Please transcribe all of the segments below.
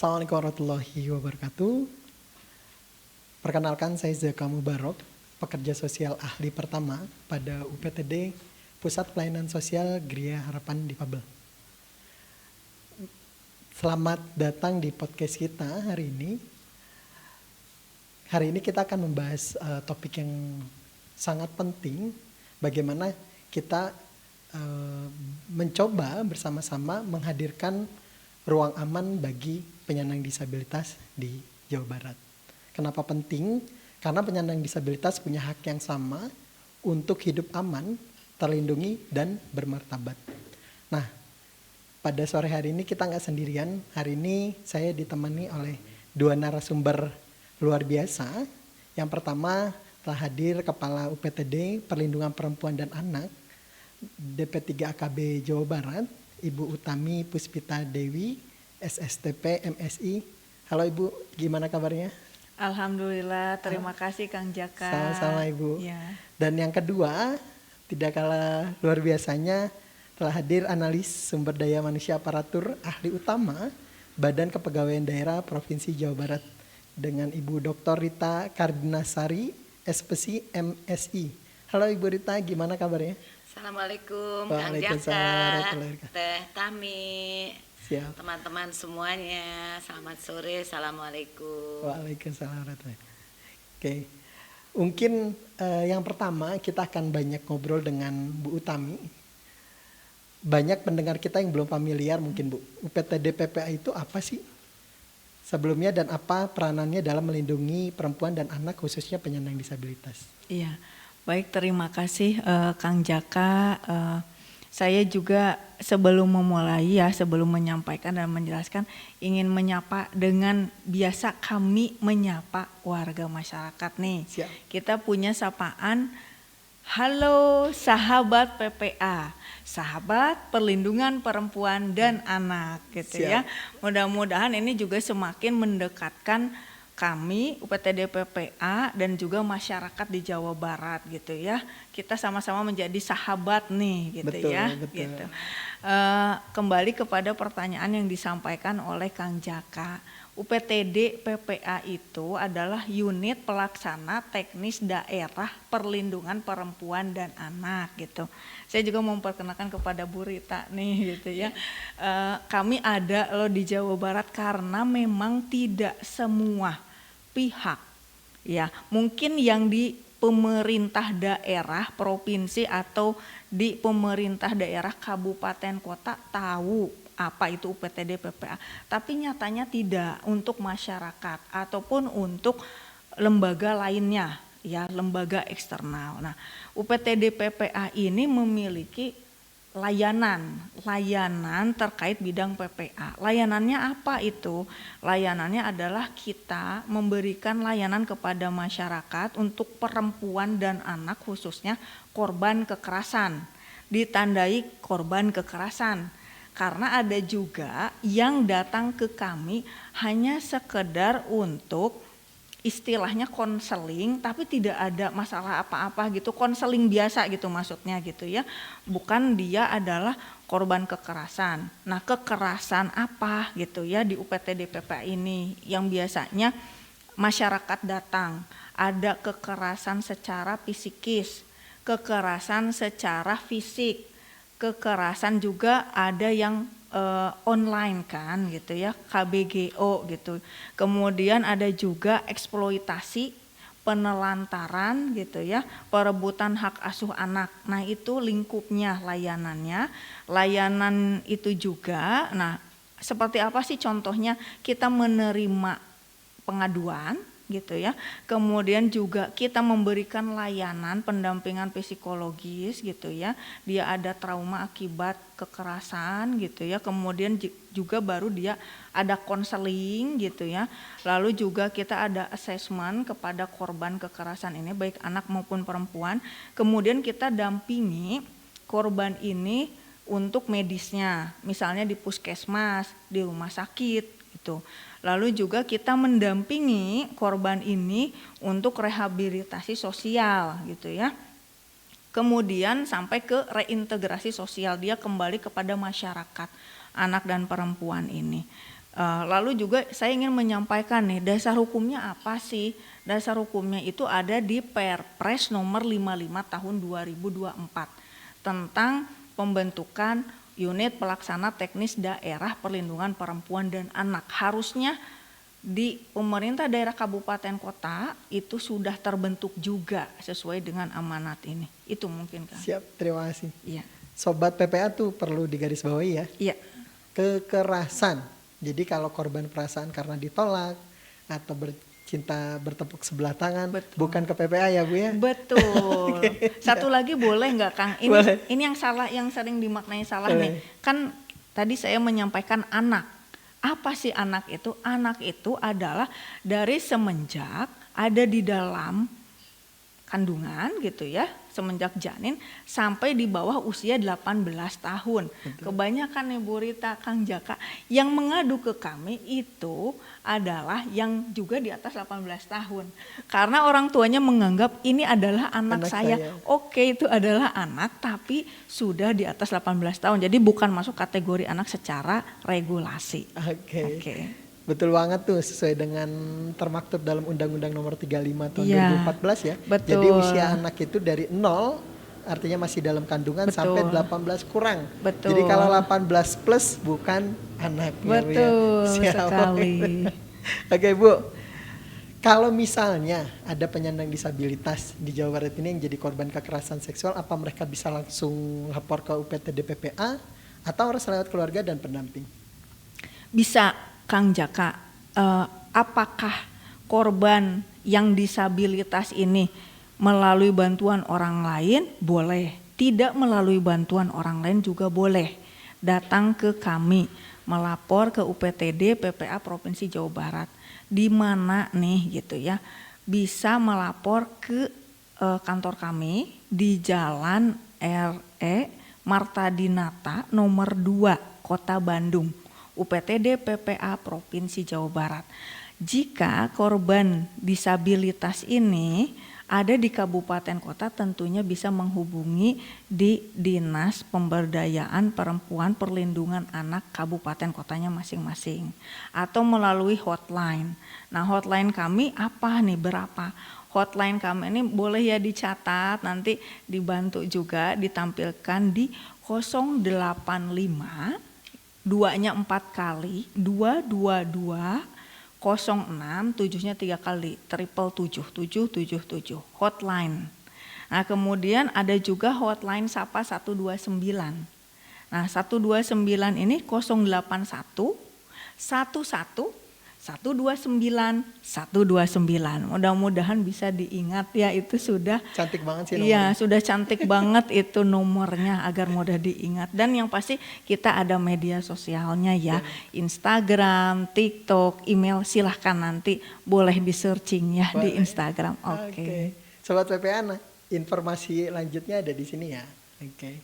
Assalamualaikum warahmatullahi wabarakatuh. Perkenalkan, saya Zaka Mubarok, pekerja sosial ahli pertama pada UPTD Pusat Pelayanan Sosial Gria Harapan Difabel. Selamat datang di podcast kita hari ini. Hari ini kita akan membahas topik yang sangat penting, bagaimana kita mencoba bersama-sama menghadirkan ruang aman bagi penyandang disabilitas di Jawa Barat. Kenapa penting? Karena penyandang disabilitas punya hak yang sama untuk hidup aman, terlindungi, dan bermartabat. Nah, pada sore hari ini kita nggak sendirian. Hari ini saya ditemani oleh dua narasumber luar biasa. Yang pertama telah hadir Kepala UPTD Perlindungan Perempuan dan Anak DP3 AKB Jawa Barat, Ibu Utami Puspita Dewi, SSTP MSI. Halo Ibu, gimana kabarnya? Alhamdulillah, terima kasih Kang Jaka. Sama-sama Ibu. Ya. Dan yang kedua, tidak kalah luar biasanya, telah hadir analis sumber daya manusia aparatur ahli utama Badan Kepegawaian Daerah Provinsi Jawa Barat dengan Ibu Dr. Rita Kardinasari, SPSI MSI. Halo Ibu Rita, gimana kabarnya? Assalamualaikum Kang Jaka, Teh Tami, siap. Teman-teman semuanya, selamat sore, Assalamualaikum. Waalaikumsalam. Oke, mungkin yang pertama kita akan banyak ngobrol dengan Bu Utami. Banyak pendengar kita yang belum familiar mungkin Bu, UPTD PPA itu apa sih sebelumnya dan apa peranannya dalam melindungi perempuan dan anak khususnya penyandang disabilitas? Iya. Baik, terima kasih Kang Jaka. Saya juga sebelum memulai sebelum menyampaikan dan menjelaskan, ingin menyapa dengan biasa kami menyapa warga masyarakat nih. Siap. Kita punya sapaan, halo sahabat PPA, sahabat perlindungan perempuan dan anak gitu. Siap. Ya. Mudah-mudahan ini juga semakin mendekatkan kami UPTD PPA dan juga masyarakat di Jawa Barat gitu ya. Kita sama-sama menjadi sahabat nih gitu. Betul, ya. Betul. Gitu. Kembali kepada pertanyaan yang disampaikan oleh Kang Jaka. UPTD PPA itu adalah unit pelaksana teknis daerah perlindungan perempuan dan anak gitu. Saya juga memperkenalkan kepada Bu Rita nih gitu ya. Kami ada loh di Jawa Barat karena memang tidak semua pihak ya, mungkin yang di pemerintah daerah provinsi atau di pemerintah daerah kabupaten kota tahu apa itu UPTD PPA, tapi nyatanya tidak untuk masyarakat ataupun untuk lembaga lainnya ya, lembaga eksternal. Nah, UPTD PPA ini memiliki layanan terkait bidang PPA. Layanannya apa itu? Layanannya adalah kita memberikan layanan kepada masyarakat untuk perempuan dan anak khususnya korban kekerasan. Ditandai korban kekerasan. Karena ada juga yang datang ke kami hanya sekedar untuk istilahnya konseling, tapi tidak ada masalah apa-apa gitu, konseling biasa gitu maksudnya gitu ya, bukan dia adalah korban kekerasan. Nah, kekerasan apa gitu ya di UPTD PPA ini yang biasanya masyarakat datang, ada kekerasan secara psikis, kekerasan secara fisik, kekerasan juga ada yang online kan gitu ya, KBGO gitu. Kemudian ada juga eksploitasi, penelantaran gitu ya, perebutan hak asuh anak. Nah, itu lingkupnya layanannya. Layanan itu juga, nah seperti apa sih contohnya? Kita menerima pengaduan gitu ya. Kemudian juga kita memberikan layanan pendampingan psikologis gitu ya. Dia ada trauma akibat kekerasan gitu ya. Kemudian juga baru dia ada konseling gitu ya. Lalu juga kita ada assessment kepada korban kekerasan ini baik anak maupun perempuan. Kemudian kita dampingi korban ini untuk medisnya, misalnya di puskesmas, di rumah sakit gitu. Lalu juga kita mendampingi korban ini untuk rehabilitasi sosial gitu ya. Kemudian sampai ke reintegrasi sosial, dia kembali kepada masyarakat, anak dan perempuan ini. Lalu juga saya ingin menyampaikan nih, dasar hukumnya apa sih? Dasar hukumnya itu ada di Perpres nomor 55 tahun 2024 tentang pembentukan unit pelaksana teknis daerah perlindungan perempuan dan anak. Harusnya di pemerintah daerah kabupaten kota itu sudah terbentuk juga sesuai dengan amanat ini. Itu mungkin kan. Siap, terima kasih. Iya. Sobat PPA tuh perlu digarisbawahi ya. Iya. Kekerasan. Jadi kalau korban perasaan karena ditolak atau bercinta bertepuk sebelah tangan, Betul. bukan ke PPA ya Bu ya. Betul. Satu lagi boleh nggak Kang? Ini yang salah, yang sering dimaknai salah Boleh. nih. Kan tadi saya menyampaikan anak. Apa sih anak itu? Anak itu adalah dari semenjak ada di dalam kandungan gitu ya, semenjak janin sampai di bawah usia 18 tahun. Betul. Kebanyakan nih Bu Rita, Kang Jaka, yang mengadu ke kami itu adalah yang juga di atas 18 tahun. Karena orang tuanya menganggap ini adalah anak saya. Oke, itu adalah anak tapi sudah di atas 18 tahun. Jadi bukan masuk kategori anak secara regulasi. Oke. Betul banget tuh, sesuai dengan termaktub dalam Undang-Undang Nomor 35 tahun Iya, 2014 ya. betul. Jadi usia anak itu dari 0 artinya masih dalam kandungan Betul. sampai 18 kurang. Betul. Jadi kalau 18 plus bukan anak. Betul ya, Bu ya. Siap. sekali. Oke Bu, kalau misalnya ada penyandang disabilitas di Jawa Barat ini yang jadi korban kekerasan seksual, apa mereka bisa langsung lapor ke UPTD PPA atau harus lewat keluarga dan pendamping? Bisa Kang Jaka, apakah korban yang disabilitas ini melalui bantuan orang lain? Boleh. Tidak melalui bantuan orang lain juga boleh. Datang ke kami, melapor ke UPTD PPA Provinsi Jawa Barat. Di mana nih gitu ya, bisa melapor ke kantor kami di Jalan RE Marta Dinata nomor 2 Kota Bandung. UPTD PPA Provinsi Jawa Barat. Jika korban disabilitas ini ada di kabupaten kota, tentunya bisa menghubungi di Dinas Pemberdayaan Perempuan Perlindungan Anak kabupaten kotanya masing-masing atau melalui hotline. Nah, hotline kami apa nih, berapa? Hotline kami ini boleh ya dicatat, nanti dibantu juga ditampilkan di 085 2-nya 4 kali, 222 06 7-nya 3 kali, 777 hotline. Nah, kemudian ada juga hotline Sapa 129. Nah, 129 ini 081 11 129 129. Mudah-mudahan bisa diingat ya, itu sudah cantik banget sih nomornya. Iya, sudah cantik banget itu nomornya agar mudah diingat. Dan yang pasti kita ada media sosialnya ya, Instagram, TikTok, email, silahkan nanti boleh di searching ya di Instagram. Oke. Sobat PPA, informasi lanjutnya ada di sini ya. Oke.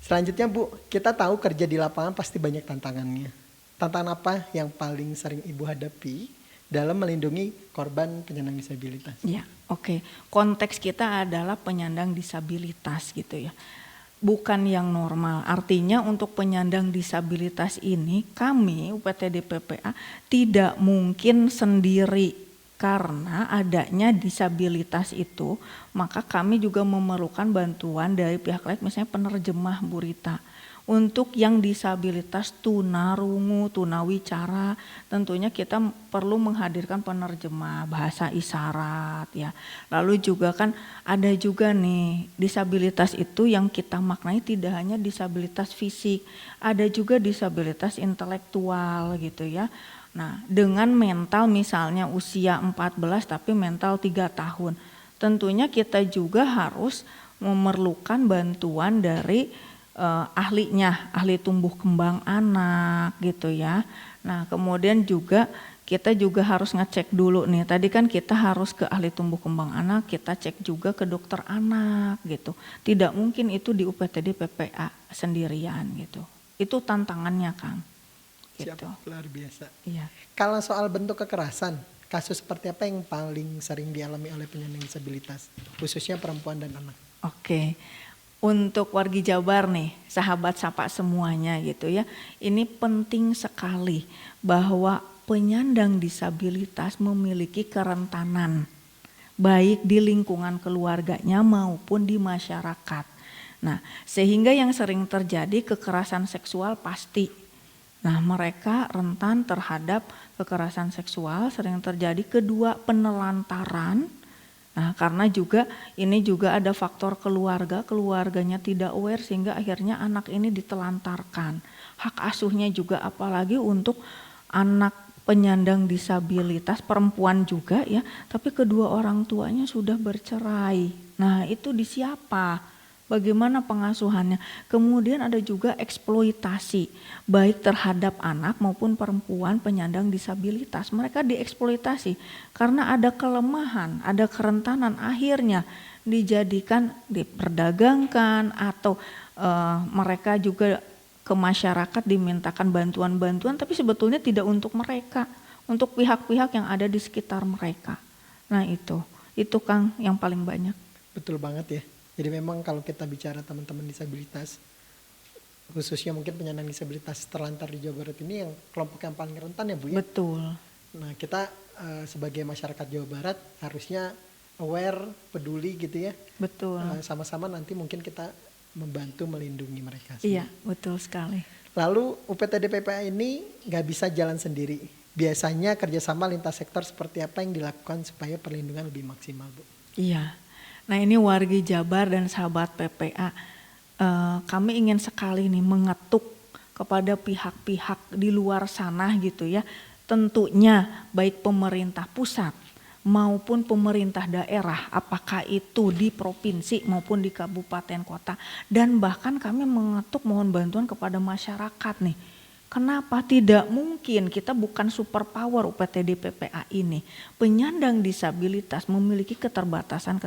Selanjutnya Bu, kita tahu kerja di lapangan pasti banyak tantangannya. Tantangan apa yang paling sering Ibu hadapi dalam melindungi korban penyandang disabilitas? Ya, oke. Konteks kita adalah penyandang disabilitas gitu ya. Bukan yang normal. Artinya untuk penyandang disabilitas ini kami UPTD PPA tidak mungkin sendiri, karena adanya disabilitas itu maka kami juga memerlukan bantuan dari pihak lain, misalnya penerjemah Bu Rita. Untuk yang disabilitas tunarungu, tunawicara, tentunya kita perlu menghadirkan penerjemah bahasa isyarat ya. Lalu juga kan ada juga nih disabilitas itu yang kita maknai tidak hanya disabilitas fisik, ada juga disabilitas intelektual gitu ya. Nah, dengan mental misalnya usia 14 tapi mental 3 tahun. Tentunya kita juga harus memerlukan bantuan dari ahlinya, ahli tumbuh kembang anak gitu ya. Nah, kemudian juga kita juga harus ngecek dulu nih. Tadi kan kita harus ke ahli tumbuh kembang anak, kita cek juga ke dokter anak gitu. Tidak mungkin itu di UPTD PPA sendirian gitu. Itu tantangannya, Kang. Gitu. Siap, luar biasa. Iya. Kalau soal bentuk kekerasan, kasus seperti apa yang paling sering dialami oleh penyandang disabilitas, khususnya perempuan dan anak? Oke. Untuk wargi Jabar nih, sahabat sapa semuanya gitu ya. Ini penting sekali bahwa penyandang disabilitas memiliki kerentanan baik di lingkungan keluarganya maupun di masyarakat. Nah, sehingga yang sering terjadi kekerasan seksual pasti. Nah, mereka rentan terhadap kekerasan seksual, sering terjadi. Kedua, penelantaran. Nah, karena ini juga ada faktor keluarganya tidak aware sehingga akhirnya anak ini ditelantarkan. Hak asuhnya juga apalagi untuk anak penyandang disabilitas perempuan juga ya, tapi kedua orang tuanya sudah bercerai. Nah, itu di siapa? Bagaimana pengasuhannya? Kemudian ada juga eksploitasi baik terhadap anak maupun perempuan penyandang disabilitas. Mereka dieksploitasi karena ada kelemahan, ada kerentanan, akhirnya dijadikan diperdagangkan atau mereka juga ke masyarakat dimintakan bantuan-bantuan tapi sebetulnya tidak untuk mereka, untuk pihak-pihak yang ada di sekitar mereka. Nah itu Kang yang paling banyak. Betul banget ya. Jadi memang kalau kita bicara teman-teman disabilitas, khususnya mungkin penyandang disabilitas terlantar di Jawa Barat ini yang kelompok yang paling rentan ya Bu ya. Betul. Nah kita sebagai masyarakat Jawa Barat harusnya aware, peduli gitu ya. Betul. Sama-sama nanti mungkin kita membantu melindungi mereka. Iya betul sekali. Lalu UPTD PPA ini nggak bisa jalan sendiri. Biasanya kerjasama lintas sektor seperti apa yang dilakukan supaya perlindungan lebih maksimal Bu? Iya. Nah ini wargi Jabar dan sahabat PPA, kami ingin sekali nih mengetuk kepada pihak-pihak di luar sana gitu ya. Tentunya baik pemerintah pusat maupun pemerintah daerah, apakah itu di provinsi maupun di kabupaten kota. Dan bahkan kami mengetuk mohon bantuan kepada masyarakat nih. Kenapa tidak mungkin kita bukan super power UPTD PPA ini. Penyandang disabilitas memiliki keterbatasan.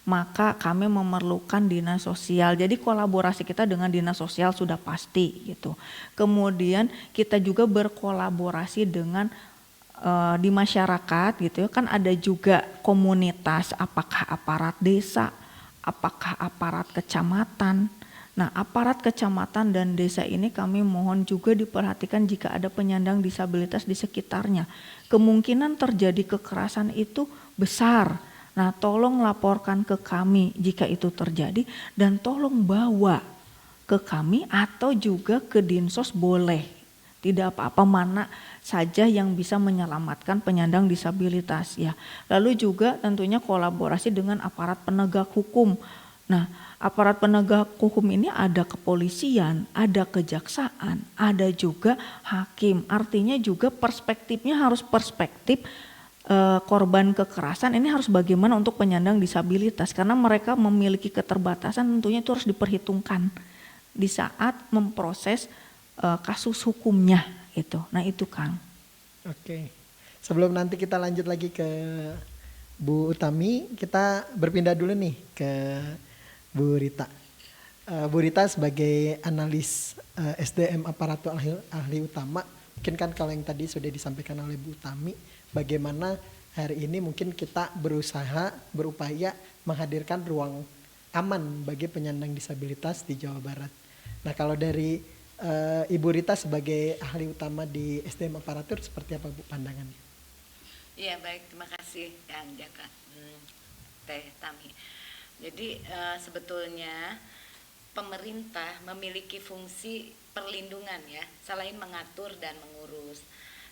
Maka kami memerlukan dinas sosial. Jadi kolaborasi kita dengan dinas sosial sudah pasti gitu. Kemudian kita juga berkolaborasi dengan di masyarakat gitu ya. Kan ada juga komunitas, apakah aparat desa, apakah aparat kecamatan. Nah, aparat kecamatan dan desa ini kami mohon juga diperhatikan jika ada penyandang disabilitas di sekitarnya. Kemungkinan terjadi kekerasan itu besar. Nah, tolong laporkan ke kami jika itu terjadi dan tolong bawa ke kami atau juga ke Dinsos boleh. Tidak apa-apa, mana saja yang bisa menyelamatkan penyandang disabilitas ya. Lalu juga tentunya kolaborasi dengan aparat penegak hukum. Nah, aparat penegak hukum ini ada kepolisian, ada kejaksaan, ada juga hakim. Artinya juga perspektifnya harus perspektif korban kekerasan ini harus bagaimana untuk penyandang disabilitas. Karena mereka memiliki keterbatasan tentunya itu harus diperhitungkan di saat memproses kasus hukumnya itu. Nah itu Kang. Oke, sebelum nanti kita lanjut lagi ke Bu Utami, kita berpindah dulu nih ke Bu Rita. Bu Rita sebagai analis SDM aparatur ahli utama, mungkin kan kalau yang tadi sudah disampaikan oleh Bu Utami, bagaimana hari ini mungkin kita berupaya menghadirkan ruang aman bagi penyandang disabilitas di Jawa Barat. Nah kalau dari Ibu Rita sebagai ahli utama di SDM aparatur seperti apa Bu pandangannya? Iya baik, terima kasih Kang Jaka, Teh Tami. Jadi sebetulnya pemerintah memiliki fungsi perlindungan ya, selain mengatur dan mengurus.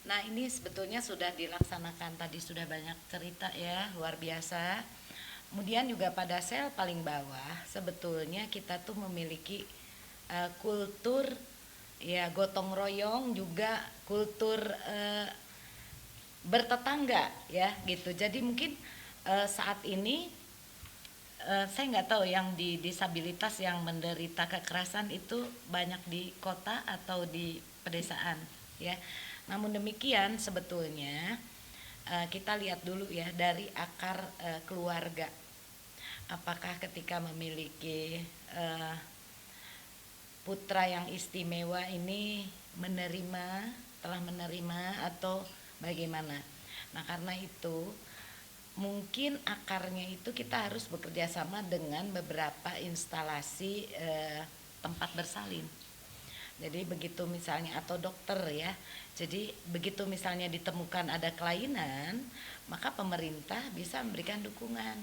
Nah ini sebetulnya sudah dilaksanakan, tadi sudah banyak cerita ya, luar biasa. Kemudian juga pada sel paling bawah sebetulnya kita tuh memiliki kultur ya gotong royong, juga kultur bertetangga ya gitu. Jadi mungkin saat ini saya nggak tahu yang di disabilitas yang menderita kekerasan itu banyak di kota atau di pedesaan ya. Namun demikian sebetulnya kita lihat dulu ya dari akar keluarga. Apakah ketika memiliki putra yang istimewa ini telah menerima atau bagaimana. Nah karena itu mungkin akarnya itu kita harus bekerja sama dengan beberapa instalasi tempat bersalin. Jadi begitu misalnya, atau dokter ya, jadi begitu misalnya ditemukan ada kelainan, maka pemerintah bisa memberikan dukungan.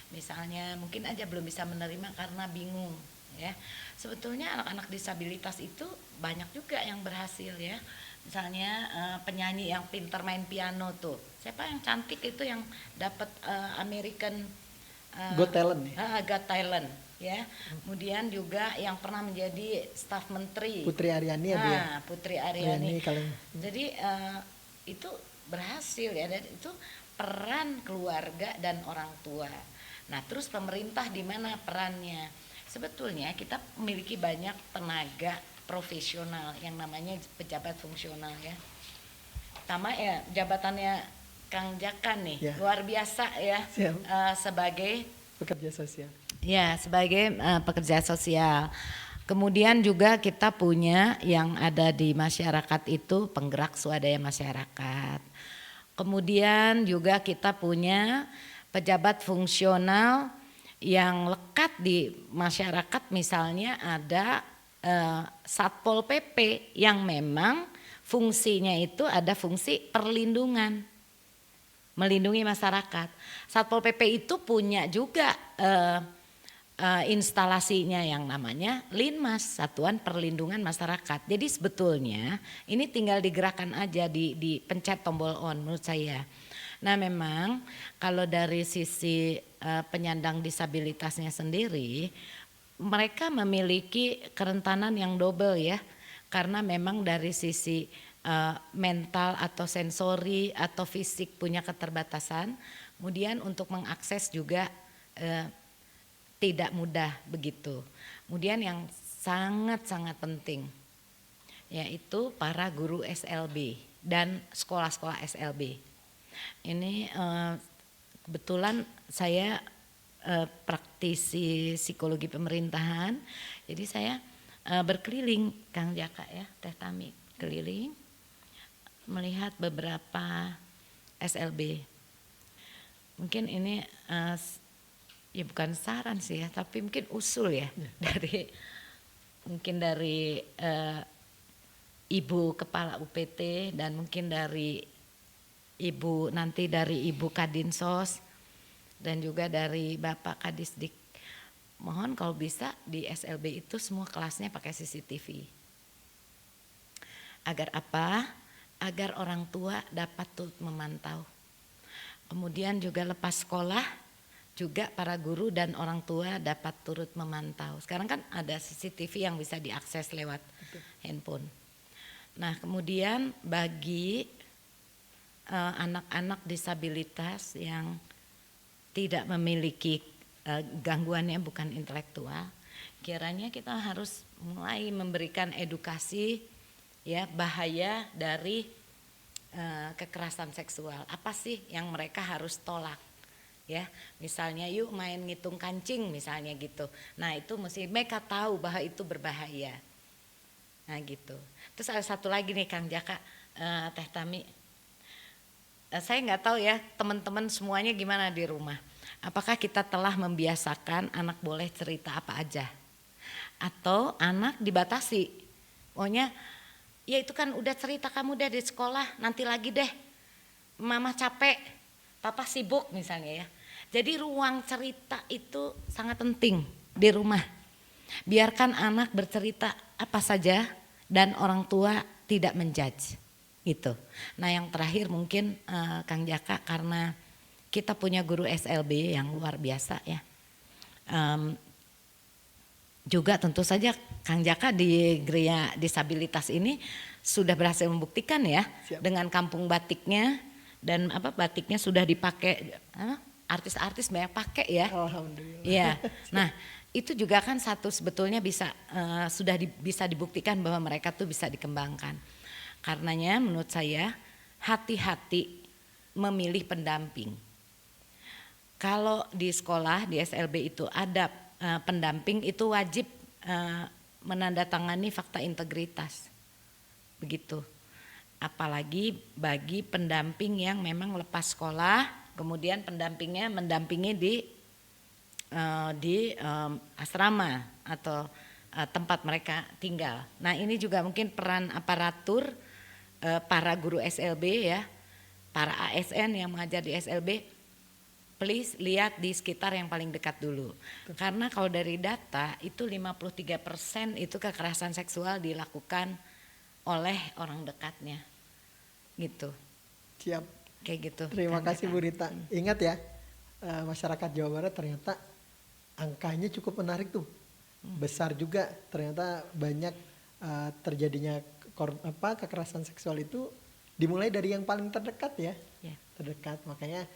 Misalnya mungkin aja belum bisa menerima karena bingung ya. Sebetulnya anak-anak disabilitas itu banyak juga yang berhasil ya. Misalnya penyanyi yang pintar main piano tuh, siapa yang cantik itu yang dapat American Got Talent Got Talent ya. Kemudian juga yang pernah menjadi staf menteri Putri Aryani ya Bu ya. Putri Aryani. kalau Jadi itu berhasil ya, dan itu peran keluarga dan orang tua. Nah terus pemerintah di mana perannya? Sebetulnya kita memiliki banyak tenaga profesional yang namanya pejabat fungsional ya. Pertama ya jabatannya Kang Jaka nih, Ya. luar biasa ya. Siap. Sebagai Pekerja sosial. ya, sebagai pekerja sosial. Kemudian juga kita punya yang ada di masyarakat itu penggerak swadaya masyarakat. Kemudian juga kita punya pejabat fungsional yang lekat di masyarakat, misalnya ada Satpol PP yang memang fungsinya itu ada fungsi perlindungan, melindungi masyarakat. Satpol PP itu punya juga instalasinya yang namanya Linmas, Satuan Perlindungan Masyarakat. Jadi sebetulnya ini tinggal digerakkan aja, di pencet tombol on menurut saya. Nah memang kalau dari sisi penyandang disabilitasnya sendiri, mereka memiliki kerentanan yang double ya, karena memang dari sisi mental atau sensori atau fisik punya keterbatasan, kemudian untuk mengakses juga tidak mudah begitu. Kemudian yang sangat-sangat penting yaitu para guru SLB dan sekolah-sekolah SLB. Ini kebetulan saya praktisi psikologi pemerintahan, jadi saya berkeliling Kang Jaka ya, Teh Tami keliling melihat beberapa SLB. Mungkin ini ya bukan saran sih ya, tapi mungkin usul ya, dari Ibu Kepala UPT dan mungkin dari Ibu Kadinsos dan juga dari Bapak Kadisdik. Mohon kalau bisa di SLB itu semua kelasnya pakai CCTV. Agar apa? Agar orang tua dapat turut memantau. Kemudian juga lepas sekolah juga para guru dan orang tua dapat turut memantau. Sekarang kan ada CCTV yang bisa diakses lewat handphone. Nah kemudian bagi anak-anak disabilitas yang tidak memiliki gangguannya bukan intelektual, kiranya kita harus mulai memberikan edukasi ya bahaya dari kekerasan seksual. Apa sih yang mereka harus tolak? Ya, misalnya yuk main ngitung kancing misalnya gitu. Nah, itu mesti mereka tahu bahwa itu berbahaya. Nah, gitu. Terus ada satu lagi nih Kang Jaka, Teh Tami. Saya nggak tahu ya teman-teman semuanya gimana di rumah. Apakah kita telah membiasakan anak boleh cerita apa aja? Atau anak dibatasi? Pokoknya ya itu kan udah cerita kamu deh di sekolah, nanti lagi deh. Mama capek, papa sibuk misalnya ya. Jadi ruang cerita itu sangat penting di rumah. Biarkan anak bercerita apa saja dan orang tua tidak menjudge gitu. Nah yang terakhir mungkin Kang Jaka, karena kita punya guru SLB yang luar biasa ya. Juga tentu saja Kang Jaka di Geria Disabilitas ini sudah berhasil membuktikan ya. Siap. Dengan kampung batiknya dan batiknya sudah dipakai artis-artis banyak pakai ya. Alhamdulillah. Iya. Nah, itu juga kan satu sebetulnya bisa bisa dibuktikan bahwa mereka tuh bisa dikembangkan. Karenanya menurut saya hati-hati memilih pendamping. Kalau di sekolah di SLB itu ada pendamping, itu wajib menandatangani fakta integritas. Begitu. Apalagi bagi pendamping yang memang lepas sekolah kemudian pendampingnya mendampingi di asrama atau tempat mereka tinggal. Nah ini juga mungkin peran aparatur, para guru SLB ya, para ASN yang mengajar di SLB, please lihat di sekitar yang paling dekat dulu. Karena kalau dari data itu 53% itu kekerasan seksual dilakukan oleh orang dekatnya. Gitu. Siap. Kayak gitu. Terima Kang kasih Jaka. Bu Rita. Ingat ya, masyarakat Jawa Barat ternyata angkanya cukup menarik tuh. Besar juga, ternyata banyak terjadinya kekerasan seksual itu dimulai dari yang paling terdekat ya. Ya. Terdekat. Makanya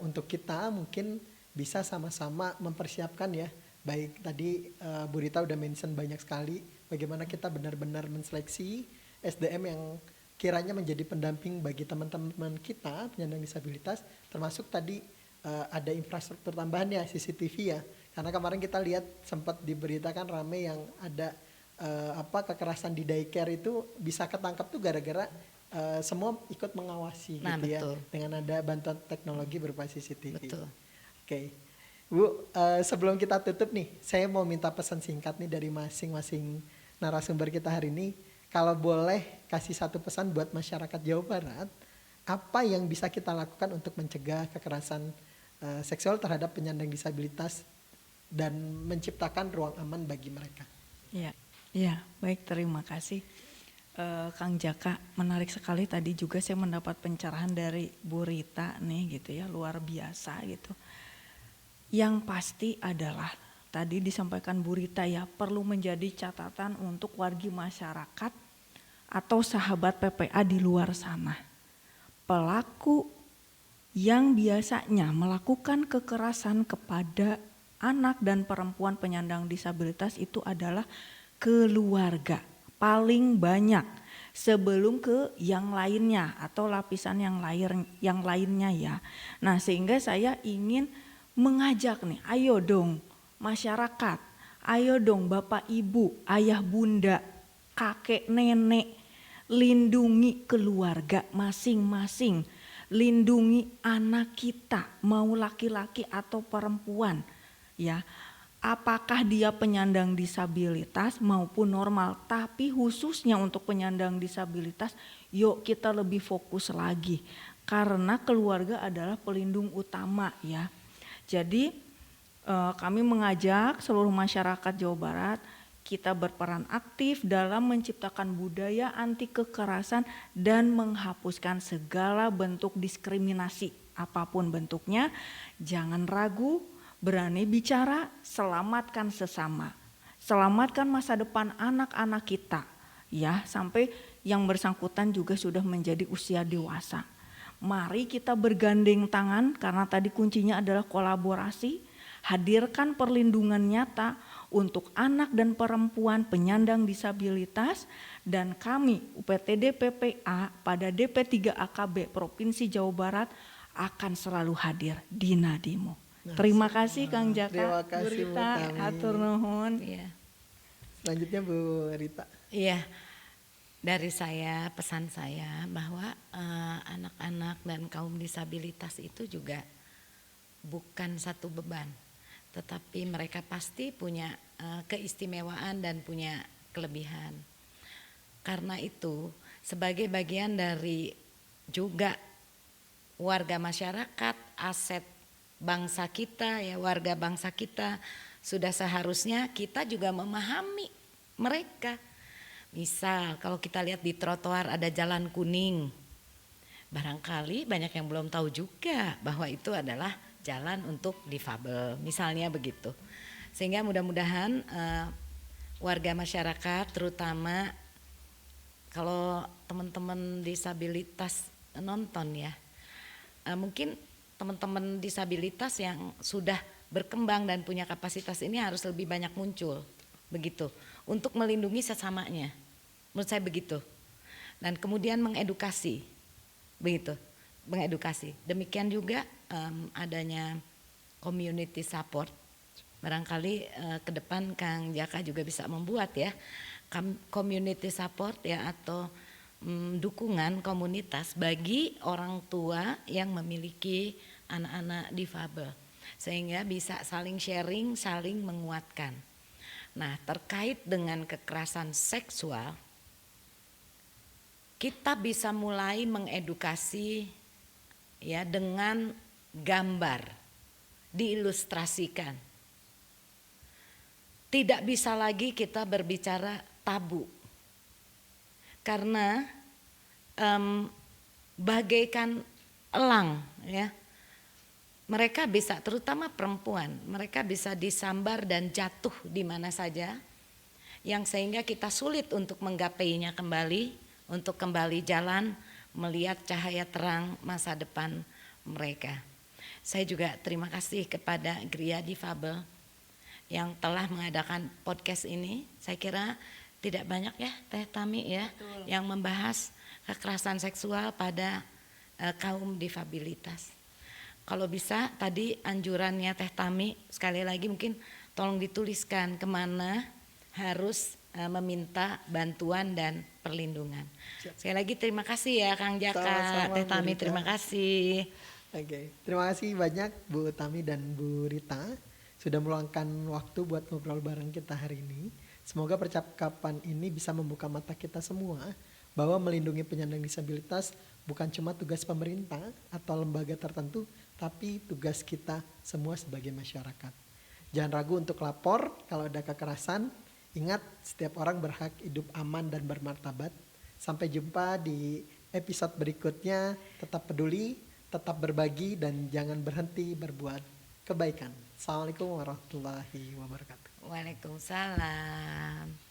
untuk kita mungkin bisa sama-sama mempersiapkan ya. Baik tadi Bu Rita udah mention banyak sekali bagaimana kita benar-benar menseleksi SDM yang kiranya menjadi pendamping bagi teman-teman kita penyandang disabilitas, termasuk tadi ada infrastruktur tambahan ya, CCTV ya. Karena kemarin kita lihat sempat diberitakan rame yang ada kekerasan di daycare itu bisa ketangkap tuh gara-gara semua ikut mengawasi Nah, gitu betul. ya, dengan ada bantuan teknologi berupa CCTV. Betul. Oke. Bu, sebelum kita tutup nih, saya mau minta pesan singkat nih dari masing-masing narasumber kita hari ini. Kalau boleh kasih satu pesan buat masyarakat Jawa Barat, apa yang bisa kita lakukan untuk mencegah kekerasan seksual terhadap penyandang disabilitas dan menciptakan ruang aman bagi mereka? Ya, baik, terima kasih Kang Jaka. Menarik sekali tadi juga saya mendapat pencerahan dari Bu Rita nih gitu ya, luar biasa gitu. Yang pasti adalah tadi disampaikan Bu Rita ya, perlu menjadi catatan untuk wargi masyarakat atau sahabat PPA di luar sana. Pelaku yang biasanya melakukan kekerasan kepada anak dan perempuan penyandang disabilitas itu adalah keluarga paling banyak sebelum ke yang lainnya atau lapisan yang lainnya ya. Nah, sehingga saya ingin mengajak nih, ayo dong masyarakat, ayo dong Bapak Ibu, Ayah Bunda, kakek nenek, lindungi keluarga masing-masing, lindungi anak kita, mau laki-laki atau perempuan ya. Apakah dia penyandang disabilitas maupun normal, tapi khususnya untuk penyandang disabilitas, yuk kita lebih fokus lagi karena keluarga adalah pelindung utama ya. Jadi kami mengajak seluruh masyarakat Jawa Barat kita berperan aktif dalam menciptakan budaya anti kekerasan dan menghapuskan segala bentuk diskriminasi apapun bentuknya. Jangan ragu, berani bicara, selamatkan sesama, selamatkan masa depan anak-anak kita ya, sampai yang bersangkutan juga sudah menjadi usia dewasa. Mari kita bergandeng tangan karena tadi kuncinya adalah kolaborasi, hadirkan perlindungan nyata untuk anak dan perempuan penyandang disabilitas, dan kami UPTD PPA pada DP3AKB Provinsi Jawa Barat akan selalu hadir di nadimu. Terima kasih Kang Jaka, Terima kasih, Bu Rita, Bu Tami. atur nuhun. Iya. Selanjutnya Bu Rita. Iya. Dari saya, pesan saya bahwa anak-anak dan kaum disabilitas itu juga bukan satu beban, tetapi mereka pasti punya keistimewaan dan punya kelebihan. Karena itu sebagai bagian dari juga warga masyarakat, aset bangsa kita ya, warga bangsa kita, sudah seharusnya kita juga memahami mereka. Misal kalau kita lihat di trotoar ada jalan kuning, barangkali banyak yang belum tahu juga bahwa itu adalah jalan untuk difabel, misalnya begitu. Sehingga mudah-mudahan warga masyarakat, terutama kalau teman-teman disabilitas nonton ya, mungkin teman-teman disabilitas yang sudah berkembang dan punya kapasitas ini harus lebih banyak muncul, begitu, untuk melindungi sesamanya. Menurut saya begitu. Dan kemudian mengedukasi, begitu, mengedukasi. Demikian juga adanya community support. Barangkali ke depan Kang Jaka juga bisa membuat ya community support ya, atau dukungan komunitas bagi orang tua yang memiliki anak-anak difabel sehingga bisa saling sharing, saling menguatkan. Nah, terkait dengan kekerasan seksual, kita bisa mulai mengedukasi ya dengan gambar, diilustrasikan. Tidak bisa lagi kita berbicara tabu, karena bagaikan elang ya, mereka bisa, terutama perempuan, mereka bisa disambar dan jatuh di mana saja, yang sehingga kita sulit untuk menggapainya kembali, untuk kembali jalan melihat cahaya terang masa depan mereka. Saya juga terima kasih kepada Gria Difabel yang telah mengadakan podcast ini. Saya kira tidak banyak ya Teh Tami ya. Betul. Yang membahas kekerasan seksual pada kaum difabilitas. Kalau bisa tadi anjurannya Teh Tami sekali lagi mungkin tolong dituliskan kemana harus meminta bantuan dan perlindungan. Siap. Sekali lagi terima kasih ya Kang Jaka. Sama-sama, Teh Tami terima kasih. Oke, terima kasih banyak Bu Tami dan Bu Rita sudah meluangkan waktu buat ngobrol bareng kita hari ini. Semoga percakapan ini bisa membuka mata kita semua bahwa melindungi penyandang disabilitas bukan cuma tugas pemerintah atau lembaga tertentu, tapi tugas kita semua sebagai masyarakat. Jangan ragu untuk lapor kalau ada kekerasan. Ingat, setiap orang berhak hidup aman dan bermartabat. Sampai jumpa di episode berikutnya. Tetap peduli, tetap berbagi, dan jangan berhenti berbuat kebaikan. Assalamualaikum warahmatullahi wabarakatuh. Waalaikumsalam.